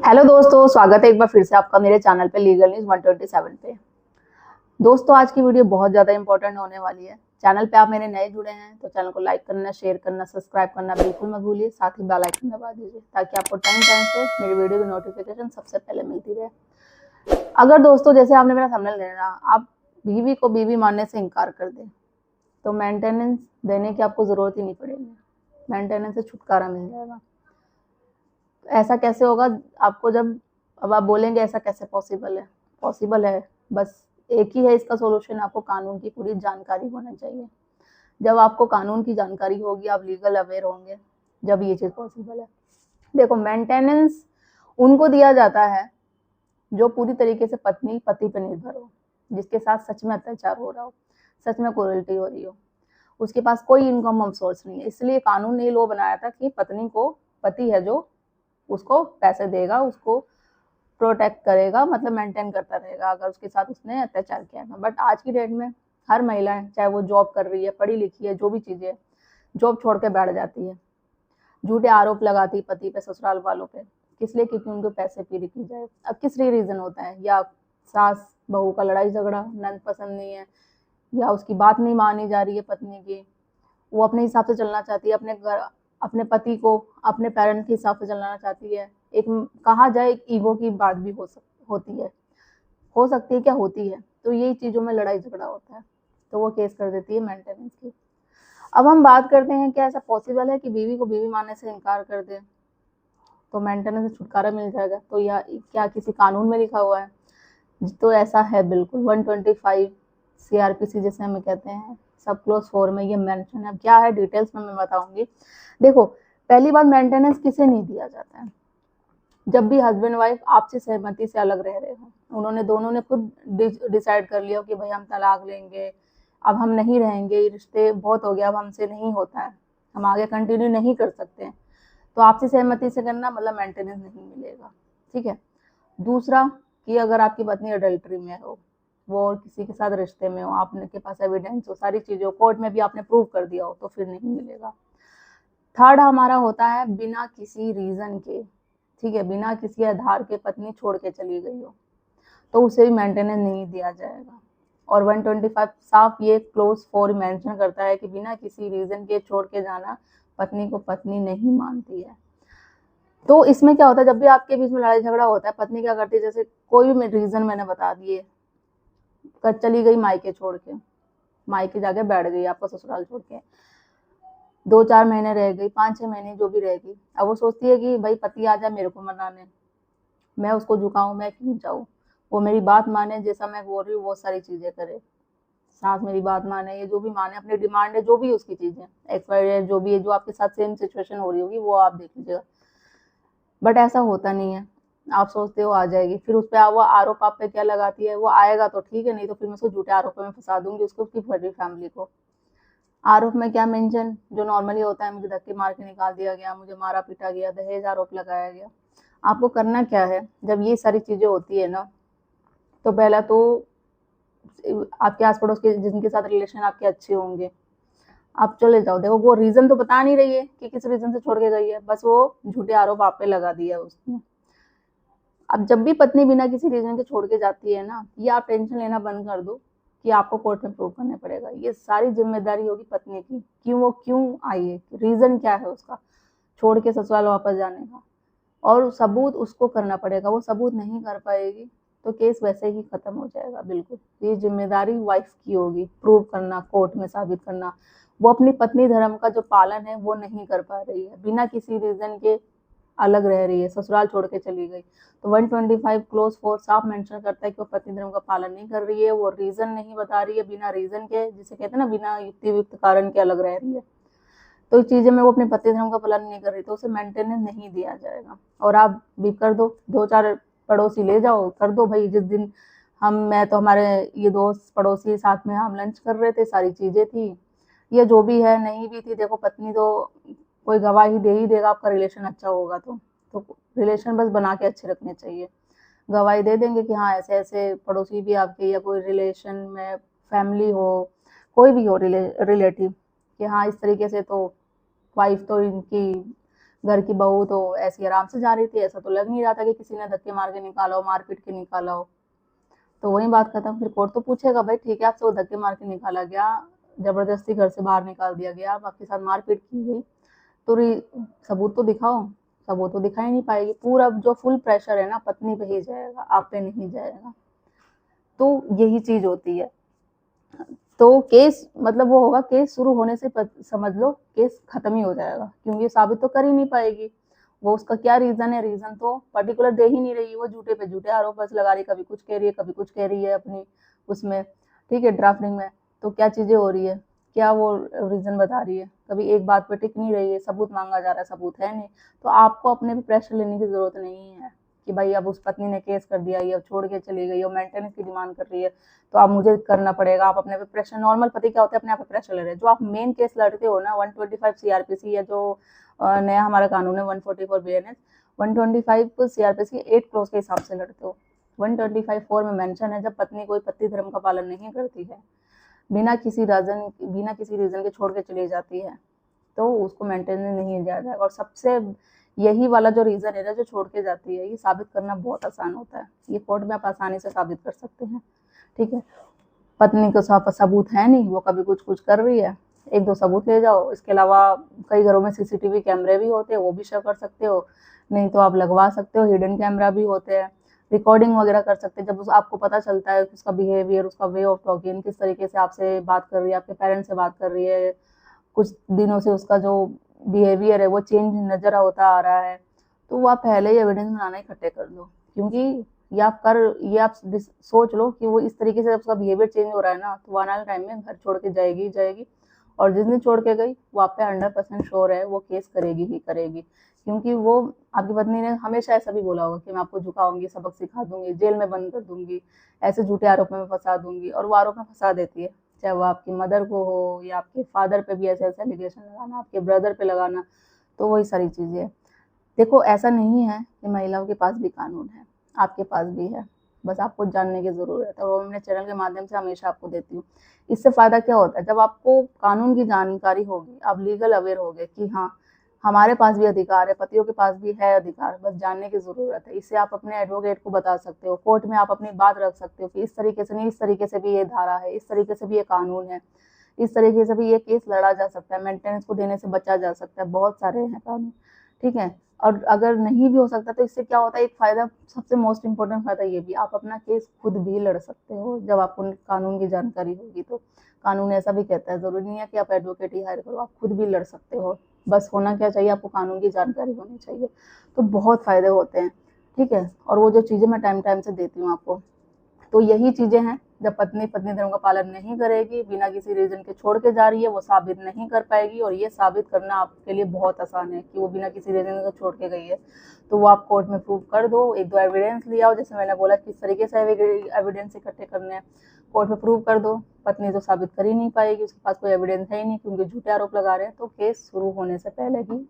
Hello दोस्तों, स्वागत है एक बार फिर से आपका मेरे चैनल पे लीगल न्यूज 127 पे। दोस्तों, आज की वीडियो बहुत ज़्यादा इंपॉर्टेंट होने वाली है। चैनल पे आप मेरे नए जुड़े हैं तो चैनल को लाइक करना, शेयर करना, सब्सक्राइब करना बिल्कुल मत भूलिए। साथ ही बेल आइकन दबा दीजिए ताकि आपको टाइम टाइम से मेरी वीडियो की नोटिफिकेशन सबसे पहले मिलती रहे। अगर दोस्तों, जैसे आपने मेरा थंबनेल देखा, आप बीवी को बीवी मानने से इनकार कर दें तो मेंटेनेंस देने की आपको ज़रूरत ही नहीं पड़ेगी। मेंटेनेंस से छुटकारा मिल जाएगा। ऐसा कैसे होगा? आपको जब अब आप बोलेंगे ऐसा कैसे पॉसिबल है? पॉसिबल है, बस एक ही है इसका सॉल्यूशन। आपको कानून की पूरी जानकारी होना चाहिए। जब आपको कानून की जानकारी होगी, आप लीगल अवेयर होंगे, जब ये चीज़ पॉसिबल है। देखो, मेंटेनेंस उनको दिया जाता है जो पूरी तरीके से पत्नी पति पर निर्भर हो, जिसके साथ सच में अत्याचार हो रहा हो, सच में क्रूरल्टी हो रही हो, उसके पास कोई इनकम ऑफ सोर्स नहीं है। इसलिए कानून ने लॉ बनाया था कि पत्नी को, पति है जो, उसको पैसे देगा, उसको प्रोटेक्ट करेगा, मतलब मेंटेन करता रहेगा अगर उसके साथ उसने अत्याचार किया था। बट आज की डेट में हर महिला है, चाहे वो जॉब कर रही है, पढ़ी लिखी है, जो भी चीज़ें, जॉब छोड़ के बैठ जाती है, झूठे आरोप लगाती पति पे, ससुराल वालों पे। किस लिए? क्योंकि उनको पैसे पूरी की जाए। अब किस लिए रीज़न होता है? या सास बहू का लड़ाई झगड़ा, नंद पसंद नहीं है, या उसकी बात नहीं मानी जा रही है पत्नी की, वो अपने हिसाब से चलना चाहती है, अपने घर, अपने पति को अपने पेरेंट्स के हिसाब से चलाना चाहती है। एक कहा जाए, एक ईगो की बात भी होती है, हो सकती है, क्या होती है। तो यही चीज़ों में लड़ाई झगड़ा होता है, तो वो केस कर देती है मेंटेनेंस की। अब हम बात करते हैं, क्या ऐसा पॉसिबल है कि बीवी को बीवी मानने से इनकार कर दे तो मेंटेनेंस से छुटकारा मिल जाएगा? तो या क्या किसी कानून में लिखा हुआ है? तो ऐसा है बिल्कुल। 125 सीआरपीसी जैसे हमें कहते हैं, सब क्लोज 4 में ये मेंशन है। अब क्या है डिटेल्स में मैं बताऊंगी। देखो, पहली बात, मेंटेनेंस किसे नहीं दिया जाता है? जब भी हस्बैंड वाइफ आपसी सहमति से अलग रह रहे हो, उन्होंने दोनों ने खुद डिसाइड कर लिया कि भाई हम तलाक लेंगे, अब हम नहीं रहेंगे, ये रिश्ते बहुत हो गया, अब हमसे नहीं होता है, हम आगे कंटिन्यू नहीं कर सकते, तो आपसी सहमति से करना, मतलब मेंटेनेंस नहीं मिलेगा। ठीक है। दूसरा, कि अगर आपकी पत्नी अडल्ट्री में हो, वो और किसी के साथ रिश्ते में हो, आपने के पास एविडेंस हो, सारी चीजें हो, कोर्ट में भी आपने प्रूव कर दिया हो, तो फिर नहीं मिलेगा। थर्ड हमारा होता है बिना किसी रीजन के, ठीक है, बिना किसी आधार के पत्नी छोड़ के चली गई हो, तो उसे भी मेंटेनेंस नहीं दिया जाएगा। और 125 साफ ये क्लोज 4 मेंशन करता है कि बिना किसी रीजन के छोड़ के जाना पत्नी को पत्नी नहीं मानती है। तो इसमें क्या होता है, जब भी आपके बीच में लड़ाई झगड़ा होता है, पत्नी क्या करती है, जैसे कोई भी रीजन मैंने बता दिए, चली गई मायके छोड़ के, मायके जाके बैठ गई आपका ससुराल छोड़ के, 2-4 महीने रह गई, 5-6 महीने जो भी रहेगी, अब वो सोचती है कि भाई पति आ जाए मेरे को मनाने, मैं उसको झुकाऊं, मैं क्यों जाऊं, वो मेरी बात माने, जैसा मैं बोल रही हूँ वो सारी चीजें करे, सास मेरी बात माने, ये जो भी माने, अपनी डिमांड है, जो भी उसकी चीजें एक्सपायरी, जो भी है, जो आपके साथ सेम सिचुएशन हो रही होगी वो आप देख लीजिएगा। बट ऐसा होता नहीं है। आप सोचते हो आ जाएगी, फिर उस पर वो आरोप आप पे क्या लगाती है, वो आएगा तो ठीक है, नहीं तो फिर मैं उसको झूठे आरोप में फंसा दूंगी, उसको, उसकी पूरी फैमिली को। आरोप में क्या मेंशन, जो नॉर्मली होता है, मुझे धक्के मार के निकाल दिया गया, मुझे मारा पीटा गया, दहेज आरोप लगाया गया। आपको करना क्या है, जब ये सारी चीजें होती है ना, तो पहला तो आपके आस पड़ोस के जिनके साथ रिलेशन आपके अच्छे होंगे, आप चले जाओ। देखो, वो रीजन तो बता नहीं रही है कि किस रीजन से छोड़ के गई है, बस वो झूठे आरोप आप पे लगा दिया उसने। अब जब भी पत्नी बिना किसी रीजन के छोड़ के जाती है ना, ये आप टेंशन लेना बंद कर दो कि आपको कोर्ट में प्रूव करने पड़ेगा। ये सारी जिम्मेदारी होगी पत्नी की, क्यों वो क्यों आई है, रीजन क्या है उसका छोड़ के ससुराल वापस जाने का, और सबूत उसको करना पड़ेगा। वो सबूत नहीं कर पाएगी तो केस वैसे ही खत्म हो जाएगा। बिल्कुल, ये जिम्मेदारी वाइफ की होगी, प्रूव करना, कोर्ट में साबित करना। वो अपनी पत्नी धर्म का जो पालन है वो नहीं कर पा रही है, बिना किसी रीजन के अलग रह रही है, ससुराल छोड़ के चली गई, तो 125 क्लोज 4 साफ मेंशन करता है कि वो पति धर्म का पालन नहीं कर रही है, वो रीजन नहीं बता रही है, बिना रीजन के, जिसे कहते हैं ना, बिना युक्ति युक्त कारण के अलग रह रही है, तो इस चीजें में वो अपने पति धर्म का पालन नहीं कर रही, तो उसे मेंटेनेंस नहीं दिया जाएगा। और आप भी कर दो, 2-4 पड़ोसी ले जाओ, कर दो भाई, जिस दिन मैं तो हमारे ये दोस्त पड़ोसी साथ में हम लंच कर रहे थे, सारी चीजें थी, ये जो भी है, नहीं भी थी, देखो पत्नी तो कोई गवाही दे ही देगा, आपका रिलेशन अच्छा होगा तो रिलेशन बस बना के अच्छे रखने चाहिए। गवाही दे देंगे कि हाँ ऐसे ऐसे पड़ोसी भी आपके, या कोई रिलेशन में फैमिली हो, कोई भी हो रिलेटिव, कि हाँ इस तरीके से तो वाइफ तो इनकी घर की बहू तो ऐसी आराम से जा रही थी, ऐसा तो लग नहीं रहा था कि किसी ने धक्के मार के निकाला हो, मारपीट के निकाला हो। तो वही बात खत्म। फिर कोर्ट तो पूछेगा भाई ठीक है आपसे वो धक्के मार के निकाला गया, जबरदस्ती घर से बाहर निकाल दिया गया, आपके साथ मारपीट की गई, तो सबूत तो दिखाओ। सबूत तो दिखा ही नहीं पाएगी। पूरा जो फुल प्रेशर है ना पत्नी पे ही जाएगा, आप पे नहीं जाएगा। तो यही चीज होती है। तो केस मतलब वो होगा, केस शुरू होने से समझ लो केस खत्म ही हो जाएगा, क्योंकि साबित तो कर ही नहीं पाएगी। वो उसका क्या रीजन है, रीजन तो पर्टिकुलर दे ही नहीं रही है। वो झूठे पे झूठे आरोप बस लगा रही, कभी कुछ कह रही है, कभी कुछ कह रही है अपनी उसमें, ठीक है, ड्राफ्टिंग में। तो क्या चीजें हो रही है, क्या वो रीजन बता रही है, कभी एक बात पे टिक नहीं रही है। सबूत मांगा जा रहा है, सबूत है नहीं। तो आपको अपने पे प्रेशर लेने की जरूरत नहीं है कि भाई अब उस पत्नी ने केस कर दिया, ये अब छोड़ के चली गई और मेंटेनेंस की डिमांड कर रही है तो अब मुझे करना पड़ेगा। आप अपने पे प्रेशर, नॉर्मल पति क्या होता है, अपने आप पे प्रेशर ले रहे हैं। जो आप मेन केस लड़ते हो ना 125 सीआरपीसी या जो नया हमारा कानून है 144 बीएनएस, 125 सीआरपीसी 8 क्लोज के हिसाब से लड़ते हो। 125(4) में मेंशन है, जब पत्नी कोई पति धर्म का पालन नहीं करती है, बिना किसी रीजन के छोड़ के चली जाती है, तो उसको मेंटेनेंस नहीं दिया जाएगा। और सबसे यही वाला जो रीजन है ना, जो छोड़ के जाती है, ये साबित करना बहुत आसान होता है। ये कोर्ट में आप आसानी से साबित कर सकते हैं, ठीक है। पत्नी के साथ सबूत है नहीं, वो कभी कुछ कुछ कर रही है, एक दो सबूत ले जाओ। इसके अलावा कई घरों में सीसीटीवी कैमरे भी होते हैं, वो भी शो कर सकते हो। नहीं तो आप लगवा सकते हो, हिडन कैमरा भी होते हैं, रिकॉर्डिंग वगैरह कर सकते हैं। जब आपको पता चलता है कि उसका बिहेवियर, उसका वे ऑफ टॉकिंग, किस तरीके से आपसे बात कर रही है, आपके पेरेंट्स से बात कर रही है, कुछ दिनों से उसका जो बिहेवियर है वो चेंज नजर होता आ रहा है, तो वो आप पहले ही एविडेंस बनाना इकट्ठे कर लो। क्योंकि ये आप सोच लो कि वो इस तरीके से जब उसका बिहेवियर चेंज हो रहा है ना, तो आने वाले टाइम में घर छोड़ के जाएगी जाएगी। और जिस दिन छोड़ के गई वो आप पे 100% श्योर है वो केस करेगी ही करेगी। क्योंकि वो आपकी पत्नी ने हमेशा ऐसा भी बोला होगा कि मैं आपको झुकाऊंगी, सबक सिखा दूंगी, जेल में बंद कर दूंगी, ऐसे झूठे आरोप में फंसा दूंगी। और वो आरोप में फंसा देती है, चाहे वो आपकी मदर को हो या आपके फादर पे भी ऐसे ऐसे एलिगेशन लगाना, आपके ब्रदर पे लगाना। तो वही सारी चीजें है। देखो ऐसा नहीं है कि महिलाओं के पास भी कानून है, आपके पास भी है, बस आपको जानने की जरूरत है। और वो मैंने चैनल के माध्यम से हमेशा आपको देती हूँ। इससे फायदा क्या होता है, जब आपको कानून की जानकारी होगी, आप लीगल अवेयर होगे कि हाँ हमारे पास भी अधिकार है, पतियों के पास भी है अधिकार, बस जानने की जरूरत है। इससे आप अपने एडवोकेट को बता सकते हो, कोर्ट में आप अपनी बात रख सकते हो कि इस तरीके से नहीं, इस तरीके से भी ये धारा है, इस तरीके से भी ये कानून है, इस तरीके से भी ये केस लड़ा जा सकता है, मेंटेनेंस को देने से बचा जा सकता है। बहुत सारे हैं कानून, ठीक है। और अगर नहीं भी हो सकता तो इससे क्या होता है, एक फायदा, सबसे मोस्ट इम्पोर्टेंट फायदा ये भी, आप अपना केस खुद भी लड़ सकते हो जब आपको कानून की जानकारी होगी। तो कानून ऐसा भी कहता है, जरूरी नहीं है कि आप एडवोकेट ही हायर करो, आप खुद भी लड़ सकते हो। बस होना क्या चाहिए, आपको कानून की जानकारी होनी चाहिए। तो बहुत फायदे होते हैं, ठीक है। और वो जो चीजें मैं टाइम टाइम से देती हूँ आपको, तो यही चीजें हैं। जब पत्नी धर्म का पालन नहीं करेगी, बिना किसी रीजन के छोड़ के जा रही है, वो साबित नहीं कर पाएगी। और ये साबित करना आपके लिए बहुत आसान है कि वो बिना किसी रीजन के छोड़ के गई है। तो वो आप कोर्ट में प्रूव कर दो, एक दो एविडेंस ले आओ, जैसे मैंने बोला किस तरीके से एविडेंस इकट्ठे करने हैं, कोर्ट में प्रूव कर दो। पत्नी तो साबित कर ही नहीं पाएगी, उसके पास कोई एविडेंस है ही नहीं, क्योंकि झूठे आरोप लगा रहे हैं। तो केस शुरू होने से पहले ही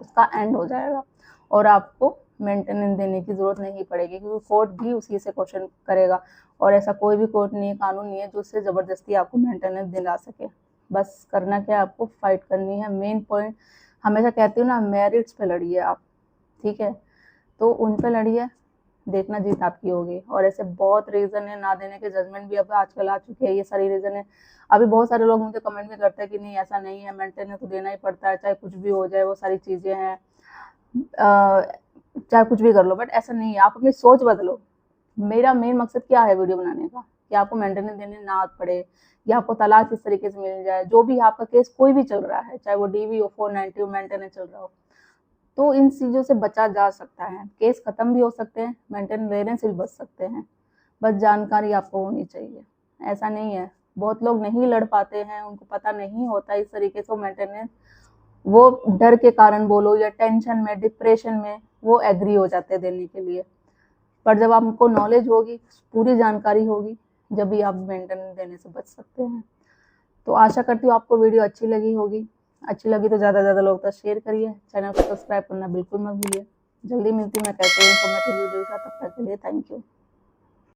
उसका एंड हो जाएगा और आपको मेंटेनेंस देने की जरूरत नहीं पड़ेगी, क्योंकि कोर्ट भी उसी से क्वेश्चन करेगा। और ऐसा कोई भी कोर्ट नहीं है, कानून नहीं है जो उससे जबरदस्ती आपको मेंटेनेंस दिला सके। बस करना क्या है, आपको फाइट करनी है। मेन पॉइंट हमेशा कहती हूँ ना, मेरिट्स पे लड़िए आप, ठीक है। तो उन पे लड़िए, देखना जीत आपकी होगी। और ऐसे बहुत रीजन है ना देने के, जजमेंट भी अब आजकल आ चुके हैं, ये सारी रीजन है। अभी बहुत सारे लोग मुझे कमेंट में करते हैं कि नहीं ऐसा नहीं है, मेंटेनेंस तो देना ही पड़ता है, चाहे कुछ भी हो जाए, वो सारी चीजें हैं, चाहे कुछ भी कर लो, बट ऐसा नहीं है। आप अपनी सोच बदलो। मेरा मेन मकसद क्या है वीडियो बनाने का, कि आपको मेंटेनेंस देने ना पड़े, या आपको तलाक इस तरीके से मिल जाए। जो भी आपका केस कोई भी चल रहा है, चाहे वो डीवी हो, 490 मेंटेनेंस चल रहा हो, तो इन चीजों से बचा जा सकता है। केस खत्म भी हो सकते हैं, मेंटेनेंस लेने से भी बच सकते हैं। बस जानकारी आपको होनी चाहिए। ऐसा नहीं है, बहुत लोग नहीं लड़ पाते हैं, उनको पता नहीं होता इस तरीके से मेंटेनेंस, वो डर के कारण बोलो या टेंशन में, डिप्रेशन में वो एग्री हो जाते हैं देने के लिए। पर जब आपको नॉलेज होगी, पूरी जानकारी होगी, जब भी आप मेंटेनेंस देने से बच सकते हैं। तो आशा करती हूँ आपको वीडियो अच्छी लगी होगी। अच्छी लगी तो ज़्यादा से ज़्यादा लोग तक शेयर करिए, चैनल को सब्सक्राइब करना बिल्कुल मत भूलिए। जल्दी मिलती हूँ मैं कैसे इन्फॉर्मेटिव वीडियो के साथ, तब तक के लिए थैंक यू।